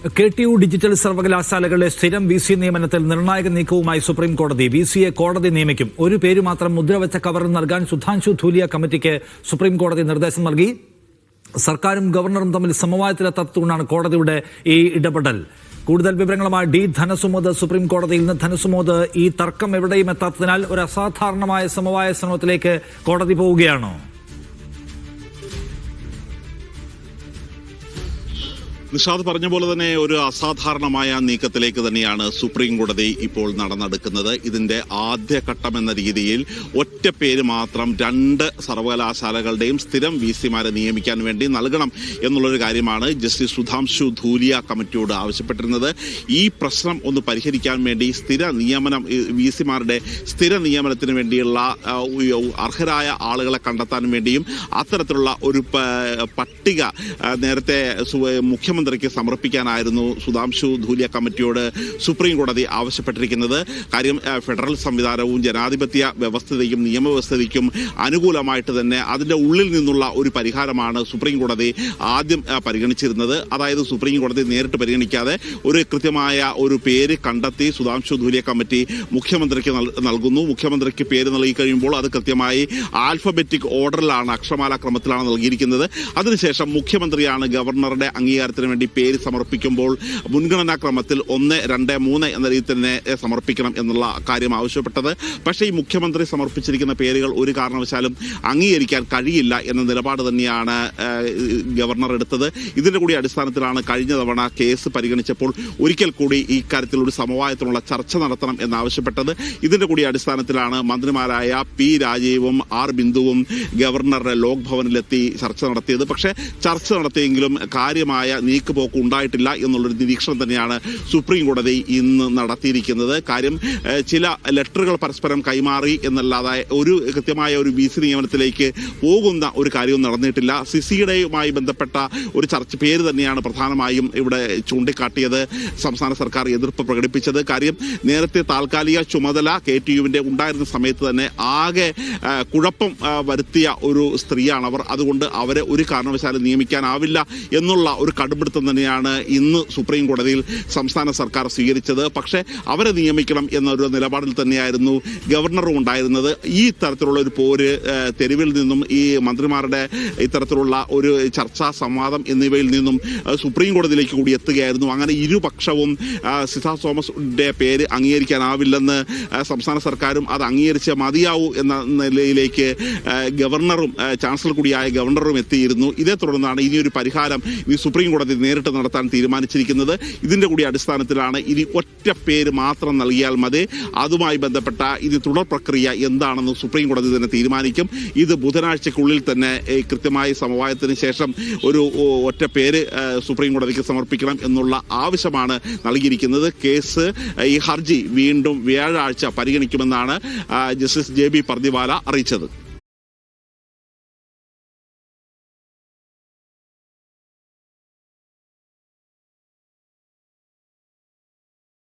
KTU digital സർവകലാശാലകളുടെ സ്ഥിരം VC നിയമനത്തിൽ നിർണായക നീക്കവുമായി സുപ്രീം കോടതി. VCയെ കോടതി നിയമിക്കും. ഒരു പേര് മാത്രം മുദ്രവെച്ച കവറിൽ നൽകാൻ സുധാംശു ധൂലിയ കമ്മിറ്റിക്ക് സുപ്രീം കോടതി നിർദ്ദേശം നൽകി. സർക്കാരും ഗവർണറും തമ്മിൽ സമവായത്തിലെത്താത്തതുകൊണ്ടാണ് കോടതിയുടെ ഈ ഇടപെടൽ. കൂടുതൽ വിവരങ്ങളുമായി ഡി ധനസുമോദ് സുപ്രീം കോടതിയിൽ നിന്ന്. ധനസുമോദ്, ഈ തർക്കം എവിടെയും എത്താത്തതിനാൽ ഒരു അസാധാരണമായ സമവായ ശ്രമത്തിലേക്ക് കോടതി പോവുകയാണോ? നിഷാദ് പറഞ്ഞ പോലെ തന്നെ ഒരു അസാധാരണമായ നീക്കത്തിലേക്ക് തന്നെയാണ് സുപ്രീം കോടതി ഇപ്പോൾ നടന്നെടുക്കുന്നത്. ഇതിന്റെ ആദ്യഘട്ടം എന്ന രീതിയിൽ ഒറ്റ പേര് മാത്രം 2 സർവകലാശാലകളുടെയും സ്ഥിരം VCമാരെ നിയമിക്കാൻ വേണ്ടി നൽകണം എന്നുള്ളൊരു കാര്യമാണ് ജസ്റ്റിസ് സുധാംശു ധൂലിയ കമ്മിറ്റിയോട് ആവശ്യപ്പെട്ടിരുന്നത്. ഈ പ്രശ്നം ഒന്ന് പരിഹരിക്കാൻ വേണ്ടി VCമാരുടെ സ്ഥിര നിയമനത്തിന് വേണ്ടിയുള്ള അർഹരായ ആളുകളെ കണ്ടെത്താൻ വേണ്ടിയും അത്തരത്തിലുള്ള ഒരു പട്ടിക നേരത്തെ മുഖ്യമന്ത്രിക്ക് സമർപ്പിക്കാനായിരുന്നു സുധാംശു ധൂലിയ കമ്മിറ്റിയോട് സുപ്രീം കോടതി ആവശ്യപ്പെട്ടിരിക്കുന്നത്. കാര്യം ഫെഡറൽ സംവിധാനവും ജനാധിപത്യ വ്യവസ്ഥതയും നിയമവ്യവസ്ഥതയ്ക്കും അനുകൂലമായിട്ട് തന്നെ അതിന്റെ ഉള്ളിൽ നിന്നുള്ള ഒരു പരിഹാരമാണ് സുപ്രീം കോടതി ആദ്യം പരിഗണിച്ചിരുന്നത്. അതായത് സുപ്രീം കോടതി നേരിട്ട് പരിഗണിക്കാതെ ഒരു കൃത്യമായ ഒരു പേര് കണ്ടെത്തി സുധാംശു ധൂലിയ കമ്മിറ്റി മുഖ്യമന്ത്രിക്ക് നൽകുന്നു. മുഖ്യമന്ത്രിക്ക് പേര് നൽകി കഴിയുമ്പോൾ അത് കൃത്യമായി ആൽഫബറ്റിക് ഓർഡറിലാണ്, അക്ഷരമാല ക്രമത്തിലാണ് നൽകിയിരിക്കുന്നത്. അതിനുശേഷം മുഖ്യമന്ത്രിയാണ് ഗവർണറുടെ അംഗീകാരത്തിന് വേണ്ടി പേര് സമർപ്പിക്കുമ്പോൾ മുൻഗണനാ ക്രമത്തിൽ 1, 2, 3 എന്ന രീതിയിൽ തന്നെ സമർപ്പിക്കണം എന്നുള്ള കാര്യം ആവശ്യപ്പെട്ടത്. പക്ഷേ ഈ മുഖ്യമന്ത്രി സമർപ്പിച്ചിരിക്കുന്ന പേരുകൾ ഒരു കാരണവശാലും അംഗീകരിക്കാൻ കഴിയില്ല എന്ന നിലപാട് തന്നെയാണ് ഗവർണർ എടുത്തത്. ഇതിന്റെ കൂടി അടിസ്ഥാനത്തിലാണ് കഴിഞ്ഞ തവണ കേസ് പരിഗണിച്ചപ്പോൾ ഒരിക്കൽ കൂടി ഇക്കാര്യത്തിൽ ഒരു സമവായത്തിനുള്ള ചർച്ച നടത്തണം എന്നാവശ്യപ്പെട്ടത്. ഇതിന്റെ കൂടി അടിസ്ഥാനത്തിലാണ് മന്ത്രിമാരായ P. രാജീവും R. ബിന്ദുവും ഗവർണറുടെ ലോക് ഭവനിലെത്തി ചർച്ച നടത്തിയത്. പക്ഷേ ചർച്ച നടത്തിയെങ്കിലും കാര്യമായ നീക്കുപോക്ക് ഉണ്ടായിട്ടില്ല എന്നുള്ളൊരു നിരീക്ഷണം തന്നെയാണ് സുപ്രീം കോടതി ഇന്ന് നടത്തിയിരിക്കുന്നത്. കാര്യം ചില ലെറ്ററുകൾ പരസ്പരം കൈമാറി എന്നല്ലാതെ ഒരു കൃത്യമായ ഒരു VC നിയമനത്തിലേക്ക് പോകുന്ന ഒരു കാര്യവും നടന്നിട്ടില്ല. സിസിയുടെയുമായി ബന്ധപ്പെട്ട ഒരു പേര് തന്നെയാണ് പ്രധാനമായും ഇവിടെ ചൂണ്ടിക്കാട്ടിയത്. സംസ്ഥാന സർക്കാർ എതിർപ്പ് പ്രകടിപ്പിച്ചത്. കാര്യം നേരത്തെ താൽക്കാലിക ചുമതല KTUവിന്റെ ഉണ്ടായിരുന്ന സമയത്ത് തന്നെ ആകെ കുഴപ്പം വരുത്തിയ ഒരു സ്ത്രീയാണ് അവർ. അതുകൊണ്ട് അവരെ ഒരു കാരണവശാലും നിയമിക്കാനാവില്ല എന്നുള്ള ഒരു കടുപിടുത്തം തന്നെയാണ് ഇന്ന് സുപ്രീം കോടതിയിൽ സംസ്ഥാന സർക്കാർ സ്വീകരിച്ചത്. പക്ഷേ അവരെ നിയമിക്കണം എന്നൊരു നിലപാടിൽ തന്നെയായിരുന്നു ഗവർണറും ഉണ്ടായിരുന്നത്. ഈ തരത്തിലുള്ള ഒരു പോര് തെരുവിൽ നിന്നും ഈ മന്ത്രിമാരുടെ ഇത്തരത്തിലുള്ള ഒരു ചർച്ചാ സംവാദം എന്നിവയിൽ നിന്നും സുപ്രീം കോടതിയിലേക്ക് കൂടി എത്തുകയായിരുന്നു. അങ്ങനെ ഇരുപക്ഷവും സിസ തോമസിന്റെ പേര് അംഗീകരിക്കാനാവില്ലെന്ന് സംസ്ഥാന സർക്കാരും അത് അംഗീകരിച്ച് മതിയാവൂ എന്ന നിലയിലേക്ക് ഗവർണറും ചാൻസലർ കൂടിയായ ഗവർണറും എത്തിയിരുന്നു. ഇതേ തുടർന്നാണ് ഇനിയൊരു പരിഹാരം ഈ സുപ്രീം കോടതി നേരിട്ട് നടത്താൻ തീരുമാനിച്ചിരിക്കുന്നത്. ഇതിന്റെ കൂടി അടിസ്ഥാനത്തിലാണ് ഇനി ഒറ്റ പേര് മാത്രം നൽകിയാൽ മതി. അതുമായി ബന്ധപ്പെട്ട ഇനി തുടർ പ്രക്രിയ എന്താണെന്ന് സുപ്രീം കോടതി തന്നെ തീരുമാനിക്കും. ഇത് ബുധനാഴ്ചക്കുള്ളിൽ തന്നെ കൃത്യമായ സമവായത്തിന് ശേഷം ഒരു ഒറ്റ പേര് സുപ്രീം കോടതിക്ക് സമർപ്പിക്കണം എന്നുള്ള ആവശ്യമാണ് നൽകിയിരിക്കുന്നത്. കേസ് ഈ ഹർജി വീണ്ടും വ്യാഴാഴ്ച പരിഗണിക്കുമെന്നാണ് ജസ്റ്റിസ് JB പർദിവാല അറിയിച്ചത്.